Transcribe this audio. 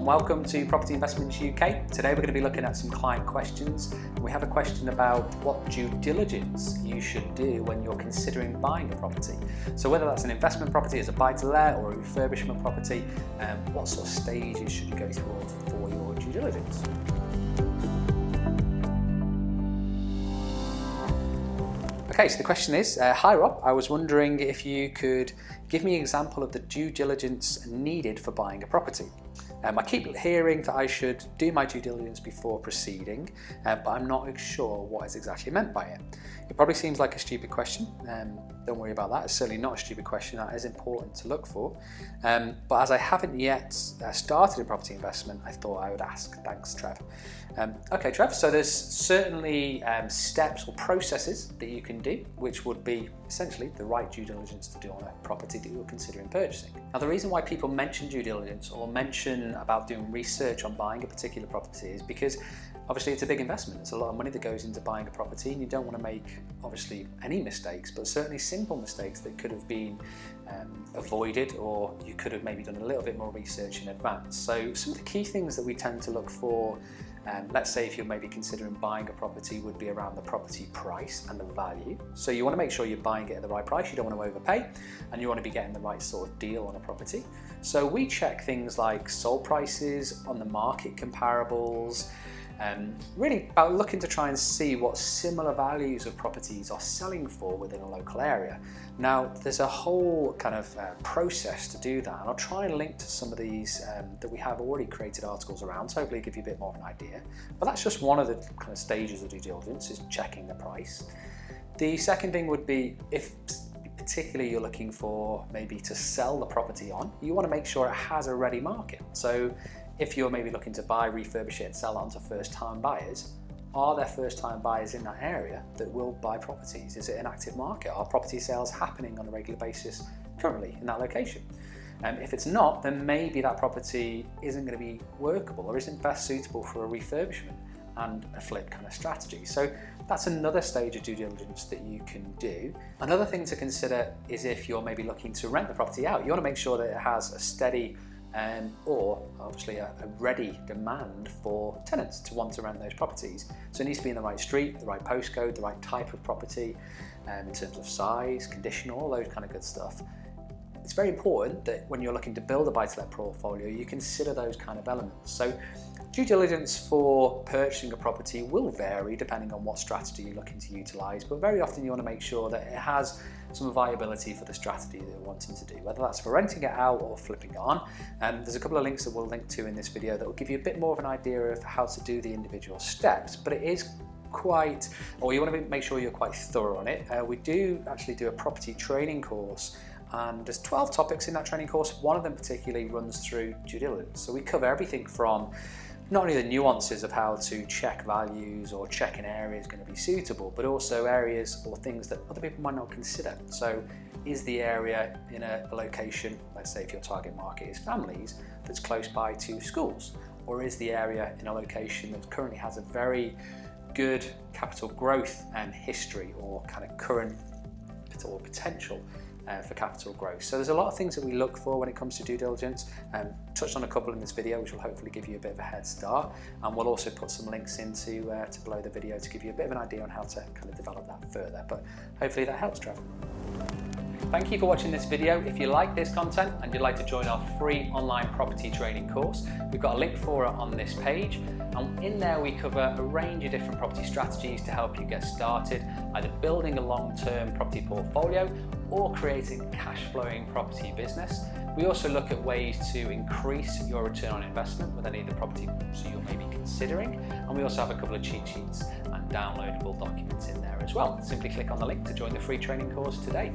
welcome to Property Investments UK. Today we're going to be looking at some client questions. We have a question about what due diligence you should do when you're considering buying a property. So whether that's an investment property as a buy-to-let or a refurbishment property, what sort of stages should you go through for your due diligence? Okay, so the question is, hi Rob, I was wondering if you could give me an example of the due diligence needed for buying a property. I keep hearing that I should do my due diligence before proceeding, but I'm not sure what is exactly meant by it. It probably seems like a stupid question. Don't worry about that. It's certainly not a stupid question. That is important to look for. But as I haven't yet started in property investment, I thought I would ask. Thanks, Trev. Okay, Trev, so there's certainly steps or processes that you can do, which would be essentially the right due diligence to do on a property that you're considering purchasing. Now, the reason why people mention due diligence or mention about doing research on buying a particular property is because obviously it's a big investment. It's a lot of money that goes into buying a property, and you don't want to make obviously any mistakes, but certainly simple mistakes that could have been avoided, or you could have maybe done a little bit more research in advance. So some of the key things that we tend to look for, let's say if you're maybe considering buying a property, would be around the property price and the value. So you want to make sure you're buying it at the right price, you don't want to overpay, and you want to be getting the right sort of deal on a property. So we check things like sold prices, on the market comparables, really about looking to try and see what similar values of properties are selling for within a local area. Now, there's a whole kind of process to do that, and I'll try and link to some of these that we have already created articles around, so hopefully give you a bit more of an idea. But that's just one of the kind of stages of due diligence, is checking the price. The second thing would be, if particularly you're looking for maybe to sell the property on, you want to make sure it has a ready market. So if you're maybe looking to buy, refurbish it and sell it on to first-time buyers, are there first-time buyers in that area that will buy properties? Is it an active market? Are property sales happening on a regular basis currently in that location? If it's not, then maybe that property isn't going to be workable or isn't best suitable for a refurbishment and a flip kind of strategy. So that's another stage of due diligence that you can do. Another thing to consider is if you're maybe looking to rent the property out, you want to make sure that it has a steady or obviously a ready demand for tenants to want to rent those properties. So it needs to be in the right street, the right postcode, the right type of property, in terms of size, condition, all those kind of good stuff. It's very important that when you're looking to build a buy-to-let portfolio, you consider those kind of elements. So due diligence for purchasing a property will vary depending on what strategy you're looking to utilise, but very often you want to make sure that it has some viability for the strategy that you're wanting to do, whether that's for renting it out or flipping it on. There's a couple of links that we'll link to in this video that will give you a bit more of an idea of how to do the individual steps, but it is quite, or you want to make sure you're quite thorough on it. We do actually do a property training course, and there's 12 topics in that training course. One of them particularly runs through due diligence. So we cover everything from not only the nuances of how to check values or check an area is going to be suitable, but also areas or things that other people might not consider. So is the area in a location, let's say if your target market is families, that's close by to schools? Or is the area in a location that currently has a very good capital growth and history, or kind of current or potential for capital growth? So there's a lot of things that we look for when it comes to due diligence, and touched on a couple in this video, which will hopefully give you a bit of a head start, and we'll also put some links into to below the video to give you a bit of an idea on how to kind of develop that further. But hopefully that helps, Trevor. Thank you for watching this video. If you like this content and you'd like to join our free online property training course, we've got a link for it on this page, and in there we cover a range of different property strategies to help you get started, either building a long-term property portfolio or creating a cash-flowing property business. We also look at ways to increase your return on investment with any of the property you're maybe considering, and we also have a couple of cheat sheets and downloadable documents in there as well. Simply click on the link to join the free training course today.